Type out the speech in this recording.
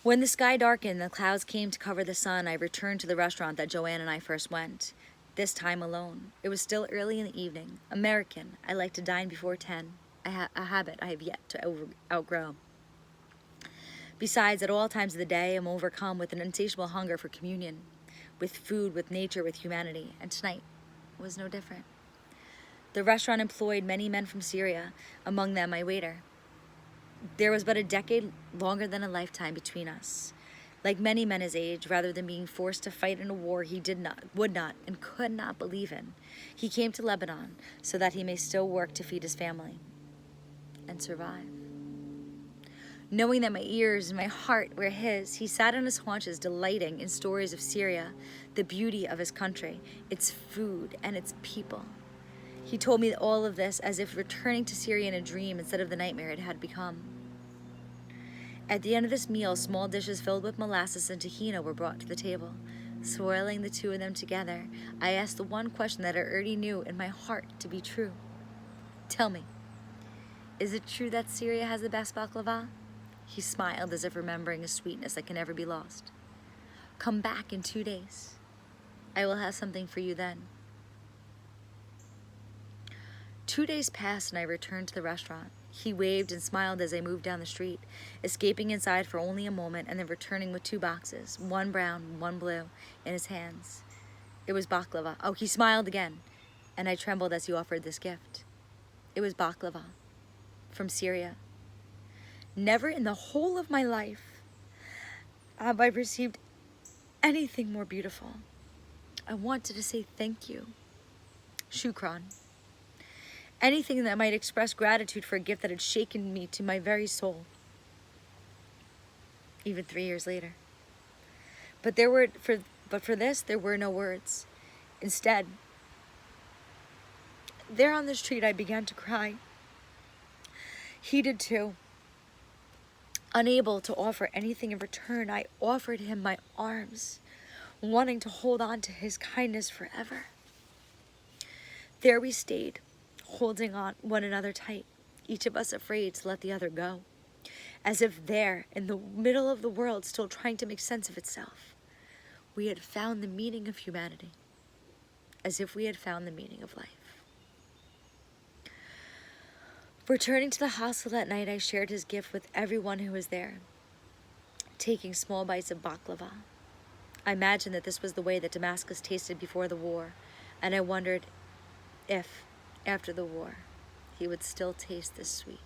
When the sky darkened and the clouds came to cover the sun, I returned to the restaurant that Joanne and I first went, this time alone. It was still early in the evening. American, I like to dine before 10, a habit I have yet to outgrow. Besides, at all times of the day, I'm overcome with an insatiable hunger for communion, with food, with nature, with humanity, and tonight was no different. The restaurant employed many men from Syria, among them my waiter. There was but a decade longer than a lifetime between us. Like many men his age, rather than being forced to fight in a war he would not, and could not believe in, he came to Lebanon so that he may still work to feed his family and survive. Knowing that my ears and my heart were his, he sat on his haunches delighting in stories of Syria, the beauty of his country, its food, and its people. He told me all of this as if returning to Syria in a dream instead of the nightmare it had become. At the end of this meal, small dishes filled with molasses and tahina were brought to the table. Swirling the two of them together, I asked the one question that I already knew in my heart to be true. Tell me, is it true that Syria has the best baklava? He smiled as if remembering a sweetness that can never be lost. Come back in 2 days. I will have something for you then. 2 days passed and I returned to the restaurant. He waved and smiled as I moved down the street, escaping inside for only a moment and then returning with 2 boxes, one brown, one blue, in his hands. It was baklava. Oh, he smiled again, and I trembled as he offered this gift. It was baklava from Syria. Never in the whole of my life have I received anything more beautiful. I wanted to say thank you. Shukran. Anything that might express gratitude for a gift that had shaken me to my very soul. Even 3 years later. But for this, there were no words. Instead, there on the street, I began to cry. He did too. Unable to offer anything in return, I offered him my arms, wanting to hold on to his kindness forever. There we stayed, holding on one another tight, each of us afraid to let the other go, as if there, in the middle of the world, still trying to make sense of itself, we had found the meaning of humanity, as if we had found the meaning of life. Returning to the hostel that night, I shared his gift with everyone who was there, taking small bites of baklava. I imagined that this was the way that Damascus tasted before the war, and I wondered if, after the war, he would still taste this sweet.